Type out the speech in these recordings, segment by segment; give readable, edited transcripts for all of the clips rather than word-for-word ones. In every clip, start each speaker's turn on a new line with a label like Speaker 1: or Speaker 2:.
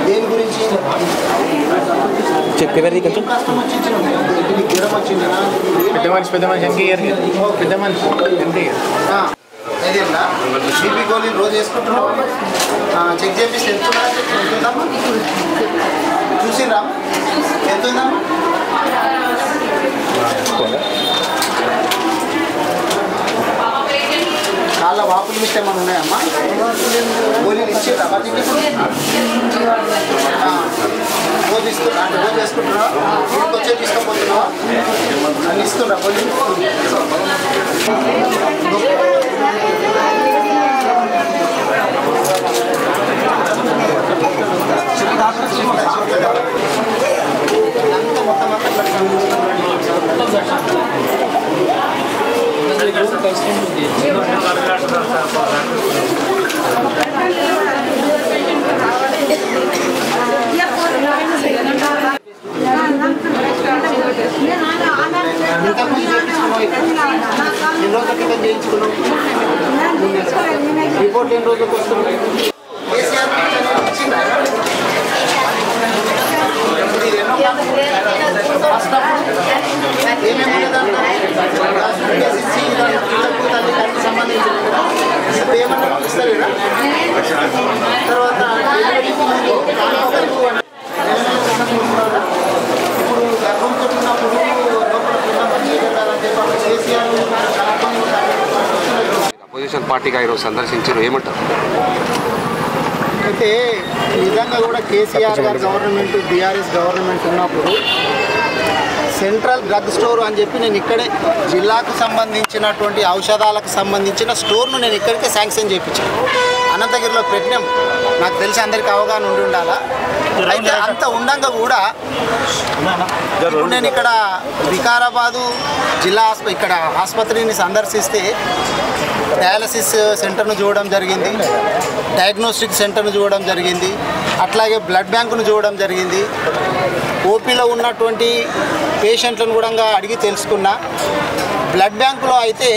Speaker 1: దేని గురించి
Speaker 2: చెప్పేవారి కొంచెం
Speaker 1: కష్టం వచ్చి జ్వరం వచ్చిందా
Speaker 2: పెద్ద మనిషి
Speaker 1: ఏదేనా బీపీ గోళీలు రోజు వేసుకుంటున్నావా చెక్ చేపిస్తే ఎంతుందమ్మా చూసిరా ఎంతుందమ్మా కాళ్ళ వాపులు మిస్ట్ ఏమైనా ఉన్నాయమ్మా గోళీలు ఇచ్చేదా మరి రోజు ఇస్తున్నా అంటే రోజు వేసుకుంటున్నావా ఇంటికి వచ్చే తీసుకపోతున్నావా అని ఇస్తున్నా గోళీలు రిపోర్ట్ ఎన్ని రోజులకు వస్తుంది తర్వాత ఇప్పుడు గర్భంతో ఉన్నప్పుడు
Speaker 3: అపోజిషన్ పార్టీగా ఈరోజు సందర్శించారు ఏమంటారు
Speaker 1: అయితే ఈ విధంగా కూడా కేసీఆర్ గారు గవర్నమెంట్ బీఆర్ఎస్ గవర్నమెంట్ ఉన్నప్పుడు సెంట్రల్ డ్రగ్ స్టోర్ అని చెప్పి నేను ఇక్కడే జిల్లాకు సంబంధించినటువంటి ఔషధాలకు సంబంధించిన స్టోర్ను నేను ఇక్కడికే శాంక్షన్ చేయించాను అనంతగిరిలో పెట్టినాం నాకు తెలిసి అందరికీ అవగాహన ఉండి ఉండాలా అయితే అంత ఉండంగా కూడా ఇప్పుడు నేను ఇక్కడ వికారాబాదు జిల్లా ఇక్కడ ఆసుపత్రిని సందర్శిస్తే డయాలసిస్ సెంటర్ను చూడడం జరిగింది, డయాగ్నోస్టిక్ సెంటర్ను చూడడం జరిగింది, అట్లాగే బ్లడ్ బ్యాంకును చూడడం జరిగింది. ఓపీలో ఉన్నటువంటి పేషెంట్లను కూడా అడిగి తెలుసుకున్నా. బ్లడ్ బ్యాంకులో అయితే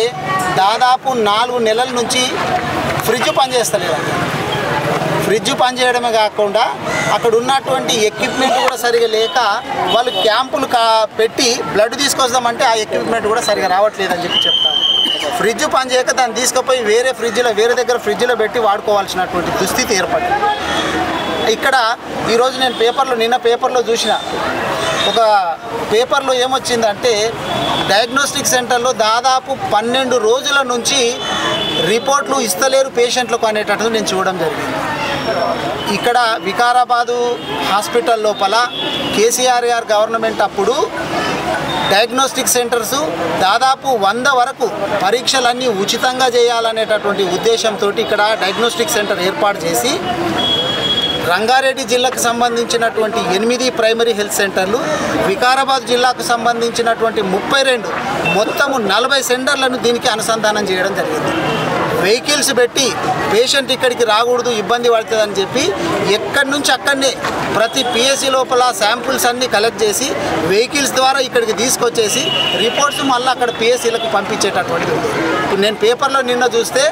Speaker 1: దాదాపు 4 నెలల నుంచి ఫ్రిడ్జ్ పనిచేస్తలేదు. ఫ్రిడ్జ్ పనిచేయడమే కాకుండా అక్కడ ఉన్నటువంటి ఎక్విప్మెంట్ కూడా సరిగా లేక వాళ్ళు క్యాంపులు పెట్టి బ్లడ్ తీసుకొస్తామంటే ఆ ఎక్విప్మెంట్ కూడా సరిగా రావట్లేదని చెప్పి చెప్తారు. ఫ్రిడ్జ్ పనిచేయక దాన్ని తీసుకుపోయి వేరే దగ్గర ఫ్రిడ్జ్లో పెట్టి వాడుకోవాల్సినటువంటి దుస్థితి ఏర్పడింది. ఇక్కడ ఈరోజు నేను నిన్న పేపర్లో చూసిన ఒక పేపర్లో ఏమొచ్చిందంటే డయాగ్నోస్టిక్ సెంటర్లో దాదాపు 12 రోజుల నుంచి రిపోర్ట్లు ఇస్తలేరు పేషెంట్లకు అనేటట్టు నేను చూడడం జరిగింది. ఇక్కడ వికారాబాదు హాస్పిటల్ లోపల కేసీఆర్ గారు గవర్నమెంట్ అప్పుడు డయాగ్నోస్టిక్ సెంటర్సు దాదాపు 100 వరకు పరీక్షలన్నీ ఉచితంగా చేయాలనేటటువంటి ఉద్దేశంతో ఇక్కడ డయాగ్నోస్టిక్ సెంటర్ ఏర్పాటు చేసి రంగారెడ్డి జిల్లాకు సంబంధించినటువంటి 8 ప్రైమరీ హెల్త్ సెంటర్లు, వికారాబాద్ జిల్లాకు సంబంధించినటువంటి 32 మొత్తము 40 సెంటర్లను దీనికి అనుసంధానం చేయడం జరిగింది. వెహికల్స్ పెట్టి పేషెంట్ ఇక్కడికి రాకూడదు, ఇబ్బంది పడుతుందని చెప్పి ఎక్కడి నుంచి అక్కడనే ప్రతి పిఎస్సి లోపల శాంపుల్స్ అన్నీ కలెక్ట్ చేసి వెహికల్స్ ద్వారా ఇక్కడికి తీసుకొచ్చేసి రిపోర్ట్స్ మళ్ళీ అక్కడ పిఎస్సీలకు పంపించేటటువంటిది ఉంది. ఇప్పుడు నేను పేపర్లో నిన్న చూస్తే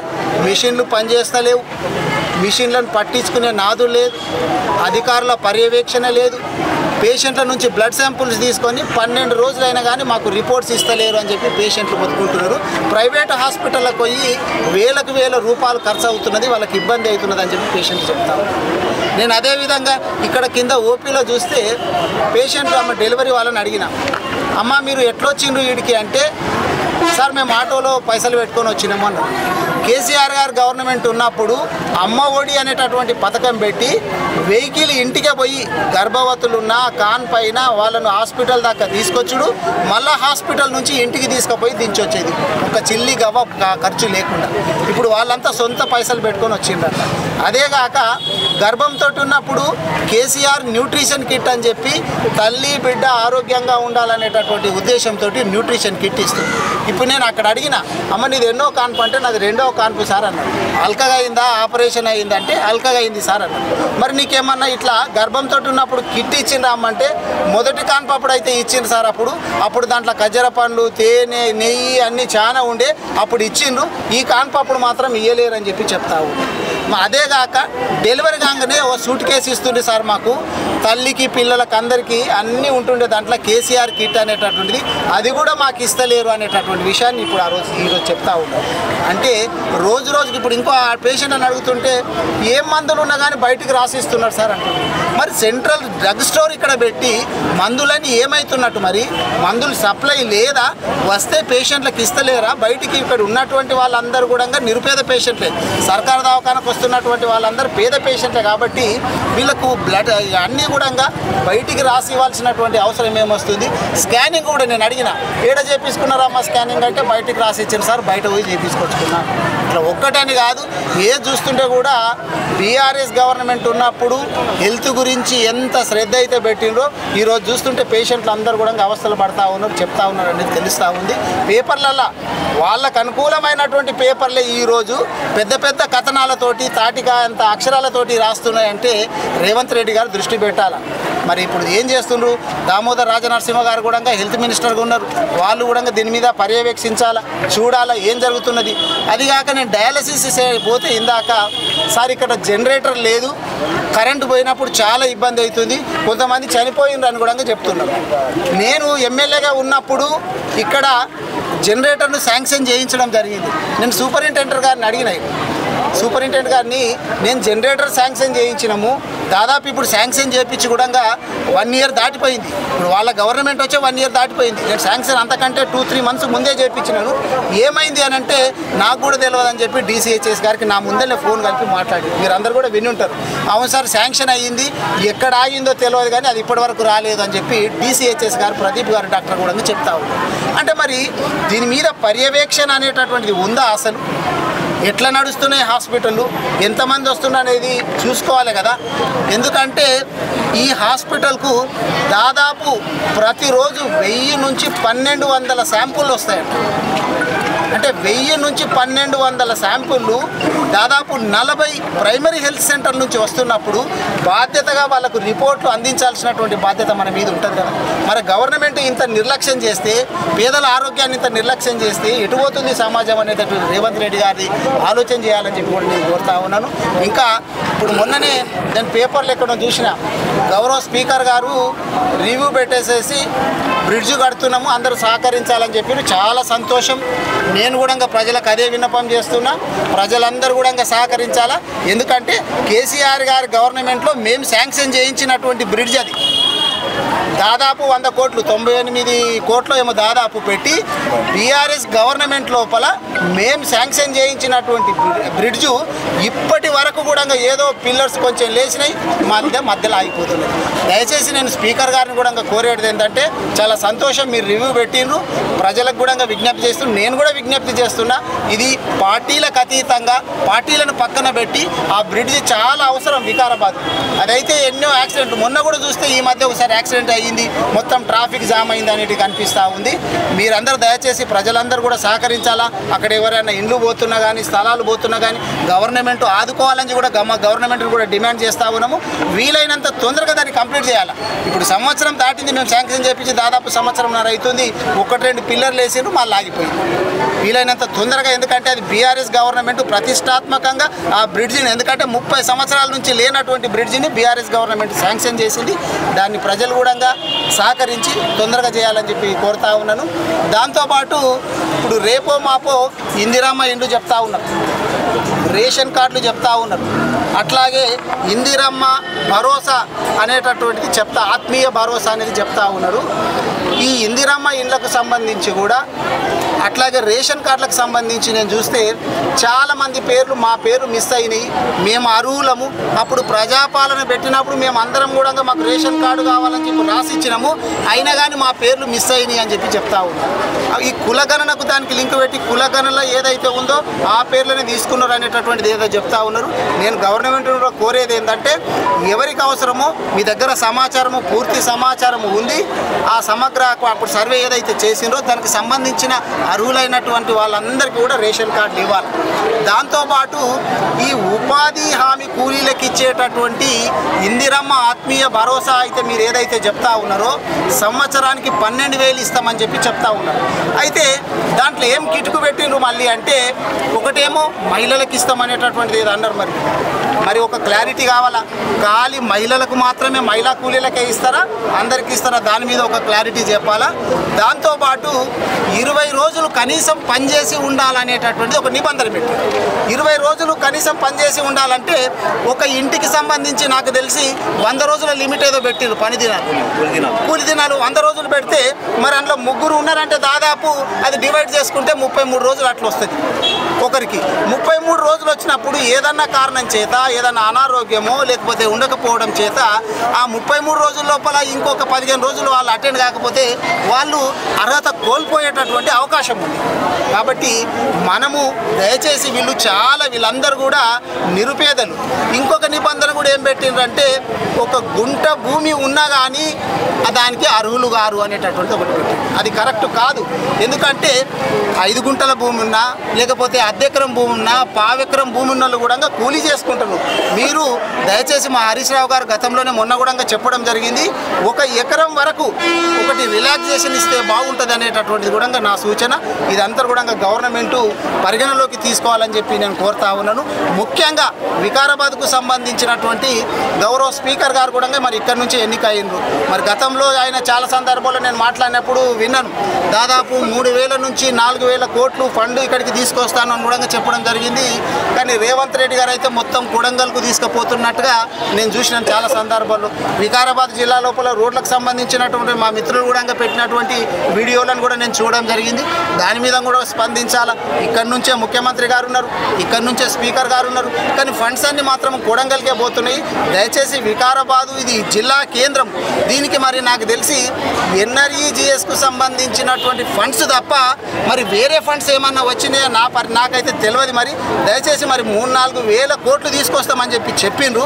Speaker 1: మిషన్లు పనిచేస్తలేవు, మిషన్లను పట్టించుకునే నాదులు లేదు, అధికారుల పర్యవేక్షణ లేదు. పేషెంట్ల నుంచి బ్లడ్ శాంపుల్స్ తీసుకొని 12 రోజులైనా కానీ మాకు రిపోర్ట్స్ ఇస్తలేరు అని చెప్పి పేషెంట్లు మొత్తుకుంటున్నారు. ప్రైవేట్ హాస్పిటల్కి పోయి వేల రూపాయలు ఖర్చు అవుతున్నది, వాళ్ళకి ఇబ్బంది అవుతున్నది అని చెప్పి పేషెంట్లు చెప్తారు. నేను అదేవిధంగా ఇక్కడ కింద ఓపీలో చూస్తే పేషెంట్లు డెలివరీ వాళ్ళని అడిగిన, అమ్మ మీరు ఎట్లొచ్చిండ్రు వీడికి అంటే, సార్ మేము ఆటోలో పైసలు పెట్టుకొని వచ్చినాము అన్నారు. కేసీఆర్ గారు గవర్నమెంట్ ఉన్నప్పుడు అమ్మ ఒడి అనేటటువంటి పథకం పెట్టి వెహికల్ ఇంటికే పోయి గర్భవతులున్నా కాన్ పైన వాళ్ళను హాస్పిటల్ దాకా తీసుకొచ్చుడు, మళ్ళీ హాస్పిటల్ నుంచి ఇంటికి తీసుకుపోయి దించొచ్చేది ఒక చిల్లి గవ్వ ఖర్చు లేకుండా. ఇప్పుడు వాళ్ళంతా సొంత పైసలు పెట్టుకొని వచ్చిండ్రట. అదేగాక గర్భంతో ఉన్నప్పుడు కేసీఆర్ న్యూట్రిషన్ కిట్ అని చెప్పి తల్లి బిడ్డ ఆరోగ్యంగా ఉండాలనేటటువంటి ఉద్దేశంతో న్యూట్రిషన్ కిట్ ఇస్తుంది. ఇప్పుడు నేను అక్కడ అడిగిన, అమ్మ నీది ఎన్నో కాన్పు అంటే నాది 2వ కాన్పు సార్ అన్నాడు. అల్కగా అయిందా, ఆపరేషన్ అయిందంటే అల్కగా అయింది సార్ అన్నాడు. మరి నీకేమన్నా ఇట్లా గర్భంతో ఉన్నప్పుడు కిట్ ఇచ్చిండ్రా అమ్మంటే మొదటి కాన్పు అప్పుడు అయితే ఇచ్చిండ్రు సార్, అప్పుడు దాంట్లో ఖజ్జర పండ్లు తేనె నెయ్యి అన్నీ చాలా ఉండే అప్పుడు ఇచ్చిండ్రు, ఈ కాన్పు అప్పుడు మాత్రం ఇయ్యలేరు అని చెప్పి చెప్తావు. అదేగాక డెలివరీ కాగానే ఓ సూట్ కేసు ఇస్తుండే సార్ మాకు, తల్లికి పిల్లలకు అందరికీ అన్నీ ఉంటుండే, దాంట్లో కేసీఆర్ కిట్ అనేటటువంటిది అది కూడా మాకు ఇస్తలేరు అనేటటువంటి విషయాన్ని ఇప్పుడు ఈరోజు చెప్తా ఉన్నాం. అంటే రోజు రోజుకి ఇప్పుడు ఇంకో పేషెంట్ అని అడుగుతుంటే ఏం మందులు ఉన్నా కానీ బయటికి రాసిస్తున్నారు సార్ అంటున్నారు. మరి సెంట్రల్ డ్రగ్ స్టోర్ ఇక్కడ పెట్టి మందులన్నీ ఏమవుతున్నట్టు? మరి మందులు సప్లై లేదా, వస్తే పేషెంట్లకు ఇస్తలేరా? బయటికి ఇక్కడ ఉన్నటువంటి వాళ్ళందరూ కూడా నిరుపేద పేషెంట్లే, సర్కారు దవాఖానకు వస్తున్నటువంటి వాళ్ళందరూ పేద పేషెంట్లే. కాబట్టి వీళ్ళకు బ్లడ్ అన్నీ కూడా బయటికి రాసి ఇవ్వాల్సినటువంటి అవసరం ఏమొస్తుంది? స్కానింగ్ కూడా నేను అడిగిన, ఏడ చేపించుకున్నారమ్మా స్కానింగ్ అంటే బయటికి రాసి ఇచ్చారు సార్, బయట పోయి చేపించుకొచ్చుకున్నా. ఇట్లా ఒక్కటని కాదు, చూస్తుంటే కూడా బీఆర్ఎస్ గవర్నమెంట్ ఉన్నప్పుడు హెల్త్ గురించి ఎంత శ్రద్ధ అయితే పెట్టిండ్రో ఈరోజు చూస్తుంటే పేషెంట్లు అందరూ కూడా అవస్థలు పడతా ఉన్నారు, చెప్తా ఉన్నారు అనేది తెలుస్తూ ఉంది. పేపర్లలో వాళ్ళకు అనుకూలమైనటువంటి పేపర్లే ఈరోజు పెద్ద పెద్ద కథనాలతోటి తాటికాయంత అక్షరాలతోటి రాస్తున్నాయంటే రేవంత్ రెడ్డి గారు దృష్టి పెట్టాలి. మరి ఇప్పుడు ఏం చేస్తుండ్రు? దామోదర్ రాజనరసింహ గారు కూడా హెల్త్ మినిస్టర్గా ఉన్నారు, వాళ్ళు కూడా దీని మీద పర్యవేక్షించాలా, చూడాలా ఏం జరుగుతున్నది. అదిగాక నేను డయాలసిస్ పోతే ఇందాక సార్ ఇక్కడ జనరేటర్ లేదు, కరెంటు పోయినప్పుడు చాలా ఇబ్బంది అవుతుంది, కొంతమంది చనిపోయిండ్రని కూడా చెప్తున్నారు. నేను ఎమ్మెల్యేగా ఉన్నప్పుడు ఇక్కడ జనరేటర్ను శాంక్షన్ చేయించడం జరిగింది. నేను సూపరింటెండెంట్ గారిని అడిగిన, సూపరింటెండెంట్ గారిని నేను జనరేటర్ శాంక్షన్ చేయించినాము, దాదాపు ఇప్పుడు శాంక్షన్ చేయించి కూడా 1 year దాటిపోయింది. ఇప్పుడు వాళ్ళ గవర్నమెంట్ వచ్చే 1 year దాటిపోయింది. నేను శాంక్షన్ అంతకంటే 2-3 months ముందే చేయించినాను. ఏమైంది అని అంటే నాకు కూడా తెలియదని చెప్పి DCHS గారికి నా ముందే ఫోన్ కలిపి మాట్లాడి, మీరందరూ కూడా విని ఉంటారు. అవును సార్ శాంక్షన్ అయ్యింది, ఎక్కడ ఆగిందో తెలియదు కానీ అది ఇప్పటివరకు రాలేదు అని చెప్పి DCHS గారు ప్రదీప్ గారు డాక్టర్ కూడా చెప్తా ఉన్నారు. అంటే మరి దీని మీద పర్యవేక్షణ అనేటటువంటిది ఉందా? అసలు ఎట్లా నడుస్తున్నాయి హాస్పిటళ్ళు, ఎంతమంది వస్తున్నారు అనేది చూసుకోవాలి కదా. ఎందుకంటే ఈ హాస్పిటల్కు దాదాపు ప్రతిరోజు 1000 నుంచి 1200 శాంపుళ్ళు వస్తాయంట. అంటే 1000 నుంచి 1200 శాంపుళ్ళు దాదాపు 40 ప్రైమరీ హెల్త్ సెంటర్ నుంచి వస్తున్నప్పుడు బాధ్యతగా వాళ్ళకు రిపోర్ట్లు అందించాల్సినటువంటి బాధ్యత మన మీద ఉంటుంది కదా. మరి గవర్నమెంట్ ఇంత నిర్లక్ష్యం చేస్తే, పేదల ఆరోగ్యాన్ని ఇంత నిర్లక్ష్యం చేస్తే ఎటు పోతుంది సమాజం అనేటటువంటి రేవంత్ రెడ్డి గారి ఆలోచన చేయాలని చెప్పి కూడా నేను కోరుతా ఉన్నాను. ఇంకా ఇప్పుడు మొన్ననే నేను పేపర్లు ఎక్కడో చూసిన, గౌరవ స్పీకర్ గారు రివ్యూ పెట్టేసేసి బ్రిడ్జ్ కడుతున్నాము అందరూ సహకరించాలని చెప్పి, చాలా సంతోషం. నేను కూడా ప్రజలకు అదే విన్నపం చేస్తున్నా, ప్రజలందరూ కూడా సహకరించాలా. ఎందుకంటే కేసీఆర్ గారి గవర్నమెంట్లో మేము శాంక్షన్ చేయించినటువంటి బ్రిడ్జ్ అది దాదాపు 100 కోట్లు 98 కోట్లు ఏమో దాదాపు పెట్టి బీఆర్ఎస్ గవర్నమెంట్ లోపల మేము శాంక్షన్ చేయించినటువంటి బ్రిడ్జు ఇప్పటి వరకు కూడా ఏదో పిల్లర్స్ కొంచెం లేచినాయి, మధ్యలో ఆగిపోతున్నాయి. దయచేసి నేను స్పీకర్ గారిని కూడా కోరేది ఏంటంటే, చాలా సంతోషం మీరు రివ్యూ పెట్టిండ్రు, ప్రజలకు కూడా విజ్ఞప్తి చేస్తున్నా, నేను కూడా విజ్ఞప్తి చేస్తున్నా, ఇది పార్టీలకు అతీతంగా పార్టీలను పక్కన పెట్టి ఆ బ్రిడ్జ్ చాలా అవసరం వికారాబాద్. అదైతే ఎన్నో యాక్సిడెంట్, మొన్న కూడా చూస్తే ఈ మధ్య ఒకసారి యాక్సిడెంట్ అయ్యింది, మొత్తం ట్రాఫిక్ జామ్ అయింది అనేది కనిపిస్తూ ఉంది. మీరందరూ దయచేసి ప్రజలందరూ కూడా సహకరించాలా. అక్కడ ఎవరైనా ఇండ్లు పోతున్నా కానీ స్థలాలు పోతున్నా కానీ గవర్నమెంట్ ఆదుకోవాలని కూడా గవర్నమెంట్ కూడా డిమాండ్ చేస్తూ ఉన్నాము. వీలైనంత తొందరగా దాన్ని కంప్లీట్ చేయాలి. ఇప్పుడు సంవత్సరం దాటింది, మేము శాంక్షన్ చేయించి దాదాపు సంవత్సరంన్నర అవుతుంది, 1-2 పిల్లర్లు వేసిండ్రు మళ్ళీ ఆగిపోయింది. వీలైనంత తొందరగా, ఎందుకంటే అది బీఆర్ఎస్ గవర్నమెంట్ ప్రతిష్టాత్మకంగా ఆ బ్రిడ్జిని, ఎందుకంటే 30 సంవత్సరాల నుంచి లేనటువంటి బ్రిడ్జిని బీఆర్ఎస్ గవర్నమెంట్ శాంక్షన్ చేసింది. దాన్ని ప్రజలు కూడా సహకరించి తొందరగా చేయాలని చెప్పి కోరుతా ఉన్నాను. దాంతోపాటు ఇప్పుడు రేపో మాపో ఇందిరమ్మ ఇండ్లు చెప్తా ఉన్నారు, రేషన్ కార్డులు చెప్తా ఉన్నారు, అట్లాగే ఇందిరమ్మ భరోసా అనేటటువంటిది చెప్తా, ఆత్మీయ భరోసా అనేది చెప్తా ఉన్నారు. ఈ ఇందిరమ్మ ఇండ్లకు సంబంధించి కూడా అట్లాగే రేషన్ కార్డులకు సంబంధించి నేను చూస్తే చాలామంది పేర్లు, మా పేరు మిస్ అయినాయి, మేము అర్హులము, అప్పుడు ప్రజాపాలన పెట్టినప్పుడు మేము అందరం కూడా మాకు రేషన్ కార్డు కావాలని చెప్పి రాసిచ్చినాము, అయినా కానీ మా పేర్లు మిస్ అయినాయి అని చెప్పి చెప్తా ఉన్నాం. ఈ కులగణనకు దానికి లింక్ పెట్టి కులగణనలో ఏదైతే ఉందో ఆ పేర్లనే తీసుకున్నారు అనేటటువంటిది ఏదో చెప్తా ఉన్నారు. నేను గవర్నమెంట్ కోరేది ఏంటంటే, ఎవరికి అవసరమో మీ దగ్గర సమాచారము, పూర్తి సమాచారం ఉంది, ఆ సమగ్ర అప్పుడు సర్వే ఏదైతే చేసిండ్రో దానికి సంబంధించిన అర్హులైనటువంటి వాళ్ళందరికీ కూడా రేషన్ కార్డులు ఇవ్వాలి. దాంతోపాటు ఈ ఉపాధి హామీ కూలీలకు ఇచ్చేటటువంటి ఇందిరమ్మ ఆత్మీయ భరోసా అయితే మీరు ఏదైతే చెప్తా ఉన్నారో సంవత్సరానికి 12,000 ఇస్తామని చెప్పి చెప్తా ఉన్నారు. అయితే దాంట్లో ఏం కిటుకు పెట్టిండ్రు మళ్ళీ అంటే ఒకటేమో మహిళలకు ఇస్తామనేటటువంటిది ఏదో అన్నారు. మరి ఒక క్లారిటీ కావాలా, ఖాళీ మహిళలకు మాత్రమే మహిళా కూలీలకే ఇస్తారా, అందరికీ ఇస్తారా, దాని మీద ఒక క్లారిటీ చెప్పాలా. దాంతోపాటు 20 రోజులు కనీసం పనిచేసి ఉండాలనేటటువంటిది ఒక నిబంధన పెట్టారు. 20 రోజులు కనీసం పనిచేసి ఉండాలంటే ఒక ఇంటికి సంబంధించి నాకు తెలిసి 100 రోజుల లిమిట్ ఏదో పెట్టిరు పని దినాలు, కూలి దినాలు 100 రోజులు పెడితే మరి అందులో ముగ్గురు ఉన్నారంటే దాదాపు అది డివైడ్ చేసుకుంటే 33 రోజులు అట్లా వస్తుంది ఒకరికి. 33 రోజులు వచ్చినప్పుడు ఏదన్నా కారణం చేత ఏదన్నా అనారోగ్యమో లేకపోతే ఉండకపోవడం చేత ఆ 33 రోజుల లోపల ఇంకొక 15 రోజులు వాళ్ళు అటెండ్ కాకపోతే వాళ్ళు అర్హత కోల్పోయేటటువంటి అవకాశం ఉంది. కాబట్టి మనము దయచేసి వీళ్ళందరూ కూడా నిరుపేదలు. ఇంకొక నిబంధన కూడా ఏం పెట్టిండ్రంటే ఒక గుంట భూమి ఉన్నా కానీ దానికి అర్హులు గారు అనేటటువంటి ఒకటి పెట్టింది. అది కరెక్ట్ కాదు. ఎందుకంటే 5 గుంటల భూమి ఉన్నా లేకపోతే అర్ధెకరం భూమి ఉన్నా పావెకరం భూమి ఉన్న వాళ్ళు కూడా కూలీ చేసుకుంటారు. మీరు దయచేసి మా హరీష్ రావు గారు గతంలోనే మొన్న కూడా చెప్పడం జరిగింది, 1 ఎకరం వరకు ఒకటి రిలాక్సేషన్ ఇస్తే బాగుంటుంది అనేటటువంటిది కూడా నా సూచన. ఇదంతా కూడా గవర్నమెంట్ పరిగణలోకి తీసుకోవాలని చెప్పి నేను కోరుతా ఉన్నాను. ముఖ్యంగా వికారాబాద్కు సంబంధించినటువంటి గౌరవ స్పీకర్ గారు కూడా మరి ఇక్కడ నుంచి ఎన్నికయ్యిండ్రు. మరి గతంలో ఆయన చాలా సందర్భాల్లో నేను మాట్లాడినప్పుడు విన్నాను, దాదాపు 3,000 నుంచి 4,000 కోట్లు ఫండ్ ఇక్కడికి తీసుకొస్తాను అని కూడా చెప్పడం జరిగింది. కానీ రేవంత్ రెడ్డి గారు అయితే మొత్తం కొడంగల్కు తీసుకుపోతున్నట్టుగా నేను చూసినాను చాలా సందర్భాల్లో. వికారాబాద్ జిల్లా లోపల రోడ్లకు సంబంధించినటువంటి మా మిత్రులు కూడా పెట్టినటువంటి వీడియోలను కూడా నేను చూడడం జరిగింది. దాని మీద కూడా స్పందించాలా. ఇక్కడ నుంచే ముఖ్యమంత్రి గారు ఉన్నారు, ఇక్కడ నుంచే స్పీకర్ గారు ఉన్నారు, కానీ ఫండ్స్ అన్ని మాత్రం కొడంగల్కే పోతున్నాయి. దయచేసి వికారాబాదు ఇది జిల్లా కేంద్రం, దీనికి మరి నాకు తెలిసి NREGSకు సంబంధించినటువంటి ఫండ్స్ తప్ప మరి వేరే ఫండ్స్ ఏమన్నా వచ్చినాయో నాకైతే తెలియదు. మరి దయచేసి మరి 3-4 వేల కోట్లు తీసుకొస్తామని చెప్పిండ్రు.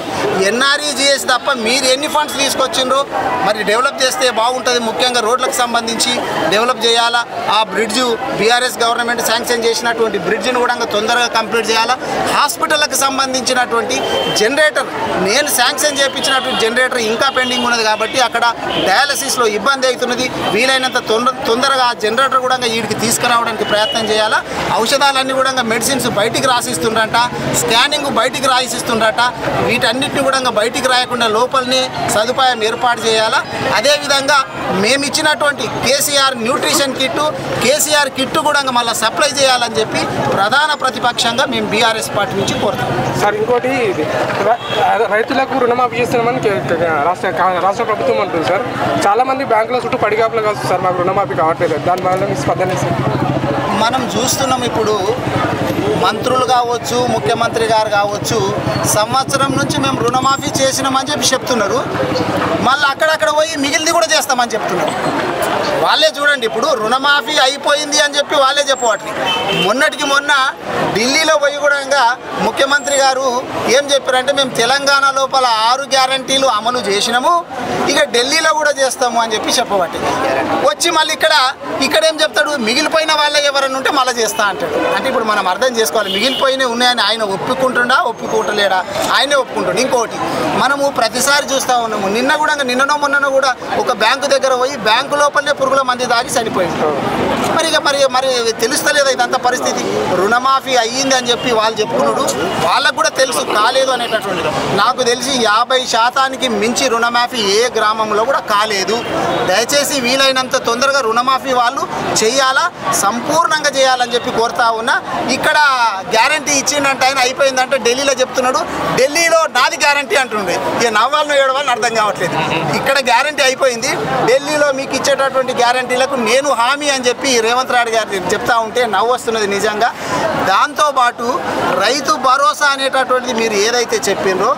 Speaker 1: NREGS తప్ప మీరు ఎన్ని ఫండ్స్ తీసుకొచ్చిండ్రు మరి డెవలప్ చేస్తే బాగుంటుంది. ముఖ్యంగా రోడ్లకు సంబంధించి డెవలప్ చేయాలా. ఆ బ్రిడ్జు బీఆర్ఎస్ గవర్నమెంట్ శాంక్షన్ చేసినటువంటి బ్రిడ్జిని కూడా తొందరగా కంప్లీట్ చేయాలా. హాస్పిటల్కి సంబంధించినటువంటి జనరేటర్ నేను శాంక్షన్ చేయించినటువంటి జనరేటర్ ఇంకా పెండింగ్ ఉన్నది కాబట్టి అక్కడ డయాలసిస్లో ఇబ్బంది అవుతున్నది. వీలైనంత తొందరగా ఆ జనరేటర్ కూడా వీడికి తీసుకురావడానికి ప్రయత్నం చేయాలా. ఔషధాలన్నీ కూడా మెడిసిన్స్ బయటికి రాసిస్తుండ్రట, స్కానింగ్ బయటికి రాసిస్తుండ్రట. వీటన్నిటిని కూడా బయటికి రాయకుండా లోపలనే సదుపాయం ఏర్పాటు చేయాలా. అదేవిధంగా మేము ఇచ్చినటువంటి కేసీఆర్ న్యూట్రిషన్ కేసీఆర్ కిట్టు కూడా మళ్ళీ సప్లై చేయాలని చెప్పి ప్రధాన ప్రతిపక్షంగా మేము బీఆర్ఎస్ పార్టీ నుంచి కోరుతాం.
Speaker 2: సార్ ఇంకోటి రైతులకు రుణమాఫీ చేస్తున్నామని రాష్ట్ర ప్రభుత్వం అంటుంది సార్. చాలామంది బ్యాంకుల చుట్టూ పడిగాపులు కాదు సార్, మాకు రుణమాఫీ కావట్లేదు. దానివల్ల మీ స్పందన సార్?
Speaker 1: మనం చూస్తున్నాం ఇప్పుడు మంత్రులు కావచ్చు, ముఖ్యమంత్రి గారు కావచ్చు, సంవత్సరం నుంచి మేము రుణమాఫీ చేసినామని చెప్పి చెప్తున్నారు. మళ్ళీ అక్కడక్కడ పోయి మిగిలింది కూడా చేస్తామని చెప్తున్నారు. వాళ్ళే చూడండి, ఇప్పుడు రుణమాఫీ అయిపోయింది అని చెప్పి వాళ్ళే చెప్పవట్లేదు. మొన్నటికి మొన్న ఢిల్లీలో పోయి కూడా ముఖ్యమంత్రి గారు ఏం చెప్పారంటే మేము తెలంగాణ లోపల 6 గ్యారంటీలు అమలు చేసినాము, ఇక ఢిల్లీలో కూడా చేస్తాము అని చెప్పి చెప్పబట్టి వచ్చి మళ్ళీ ఇక్కడ ఏం చెప్తాడు, మిగిలిపోయిన వాళ్ళే ఎవరన్నా ఉంటే మళ్ళీ చేస్తా అంటాడు. అంటే ఇప్పుడు మనం అర్థం చేసుకోవాలి, మిగిలిపోయినవి ఉన్నాయని ఆయన ఒప్పుకుంటలేడా? ఆయనే ఒప్పుకుంటాడు. ఇంకోటి మనము ప్రతిసారి చూస్తూ ఉన్నాము, నిన్ననో మొన్ననో కూడా ఒక బ్యాంకు దగ్గర పోయి బ్యాంకు లోపలనే పురుగుల మంది దాగి చనిపోయింది. మరి తెలుస్తలేదా ఇదంతా పరిస్థితి? రుణమాఫీ అయ్యింది అని చెప్పి వాళ్ళు చెప్పుకున్నాడు, వాళ్ళకు కూడా తెలుసు కాలేదు అనేటటువంటిది. నాకు తెలిసి 50% మించి రుణమాఫీ ఏ గ్రామంలో కూడా కాలేదు. దయచేసి వీలైనంత తొందరగా రుణమాఫీ వాళ్ళు చేయాలా, సంపూర్ణంగా చేయాలని చెప్పి కోరుతా ఉన్నా. ఇక్కడ గ్యారంటీ ఇచ్చిండంటే ఆయన అయిపోయిందంటే ఢిల్లీలో చెప్తున్నాడు, ఢిల్లీలో నాది గ్యారంటీ అంటుండే. ఇక నవ్వాలను ఏడవాలని అర్థం కావట్లేదు. ఇక్కడ గ్యారంటీ అయిపోయింది, ఢిల్లీలో మీకు ఇచ్చేటటువంటి గ్యారంటీలకు నేను హామీ అని చెప్పి రేవంత్ రెడ్డి గారు చెప్తా ఉంటే నవ్వు వస్తున్నది నిజంగా. దాంతోపాటు రైతు భరోసా అనేటటువంటిది మీరు ఏదైతే చెప్పిండ్రో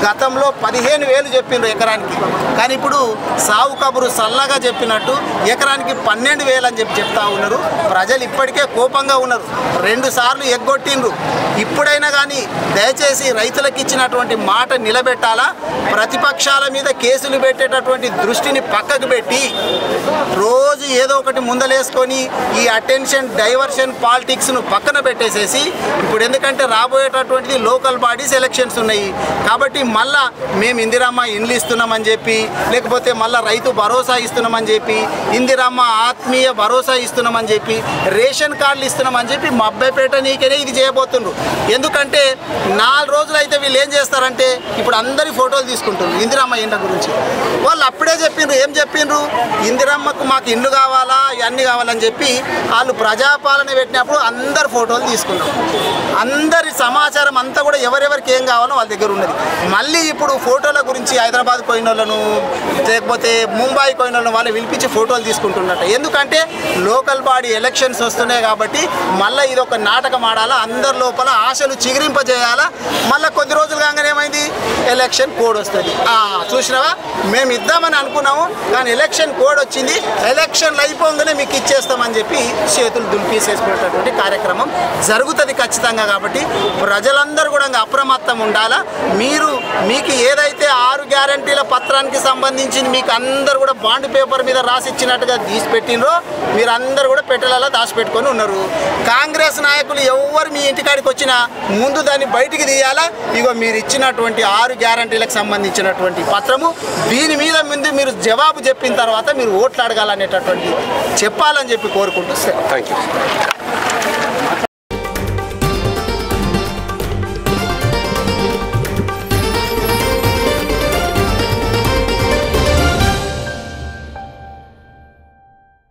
Speaker 1: గతంలో 15,000 చెప్పిండ్రు ఎకరానికి, కానీ ఇప్పుడు సావు కబురు సల్లగా చెప్పినట్టు ఎకరానికి 12,000 అని చెప్తా ఉన్నారు. ప్రజలు ఇప్పటికే కోపంగా ఉన్నారు, 2 సార్లు ఎగ్గొట్టిండ్రు. ఇప్పుడైనా కానీ దయచేసి రైతులకు ఇచ్చినటువంటి మాట నిలబెట్టాలా. ప్రతిపక్ష ప్రతిపక్షాల మీద కేసులు పెట్టేటటువంటి దృష్టిని పక్కకు పెట్టి రోజు ఏదో ఒకటి ముందలేసుకొని ఈ అటెన్షన్ డైవర్షన్ పాలిటిక్స్ను పక్కన పెట్టేసేసి ఇప్పుడు ఎందుకంటే రాబోయేటటువంటిది లోకల్ బాడీస్ ఎలక్షన్స్ ఉన్నాయి కాబట్టి మళ్ళా మేము ఇందిరమ్మ ఇండ్లు ఇస్తున్నామని చెప్పి లేకపోతే మళ్ళీ రైతు భరోసా ఇస్తున్నామని చెప్పి ఇందిరమ్మ ఆత్మీయ భరోసా ఇస్తున్నామని చెప్పి రేషన్ కార్డులు ఇస్తున్నామని చెప్పి మబ్బేపేట నీకనే ఇది చేయబోతుండ్రు. ఎందుకంటే 4 రోజులు అయితే వీళ్ళు ఏం చేస్తారంటే ఇప్పుడు అందరి ఫోటోలు తీసుకుంటున్నారు ఇందిరమ్మ ఇండ్ల గురించి. వాళ్ళు అప్పుడే చెప్పిండ్రు, ఏం చెప్పిండ్రు, ఇందిరమ్మకు మాకు ఇండ్లు కావాలా ఇవన్నీ కావాలని చెప్పి వాళ్ళు ప్రజాపాలన పెట్టినప్పుడు అందరు ఫోటోలు తీసుకున్నాం. అందరి సమాచారం అంతా కూడా ఎవరెవరికి ఏం కావాలో వాళ్ళ దగ్గర ఉన్నది. మళ్ళీ ఇప్పుడు ఫోటోల గురించి హైదరాబాద్ పోయిన వాళ్ళను లేకపోతే ముంబై పోయిన వాళ్ళను వాళ్ళు పిలిపించి ఫోటోలు తీసుకుంటున్నట్ట. ఎందుకంటే లోకల్ బాడీ ఎలక్షన్స్ వస్తున్నాయి కాబట్టి మళ్ళీ ఇది ఒక నాటకం ఆడాలా, అందరి లోపల ఆశలు చిగురింపజేయాలా. మళ్ళీ కొద్ది రోజులు కాగానే ఏమైంది, ఎలక్షన్ కోడ్ వస్తుంది. చూసినావా, మేము ఇద్దామని అనుకున్నాము కానీ ఎలక్షన్ కోడ్ వచ్చింది, ఎలక్షన్లు అయిపోగానే మీకు ఇచ్చేస్తామని చెప్పి చేతులు దులిపేసేసుకునేటటువంటి కార్యక్రమం జరుగుతుంది ఖచ్చితంగా. కాబట్టి ప్రజలందరూ కూడా అప్రమత్తం ఉండాలా. మీకు ఏదైతే 6 గ్యారంటీల పత్రానికి సంబంధించి మీకు అందరూ కూడా బాండ్ పేపర్ మీద రాసిచ్చినట్టుగా తీసి పెట్టినరో మీరు అందరూ కూడా పెట్టెలలో దాచిపెట్టుకొని ఉన్నారు. కాంగ్రెస్ నాయకులు ఎవరు మీ ఇంటికాడికి వచ్చినా ముందు దాన్ని బయటికి తీయాలా. ఇగో మీరు ఇచ్చినటువంటి 6 గ్యారంటీలకు సంబంధించినటువంటి పత్రము, దీని మీద ముందు మీరు జవాబు చెప్పిన తర్వాత మీరు ఓట్లు అడగాలనేటటువంటి చెప్పాలని చెప్పి కోరుకుంటూ.
Speaker 3: Thank you.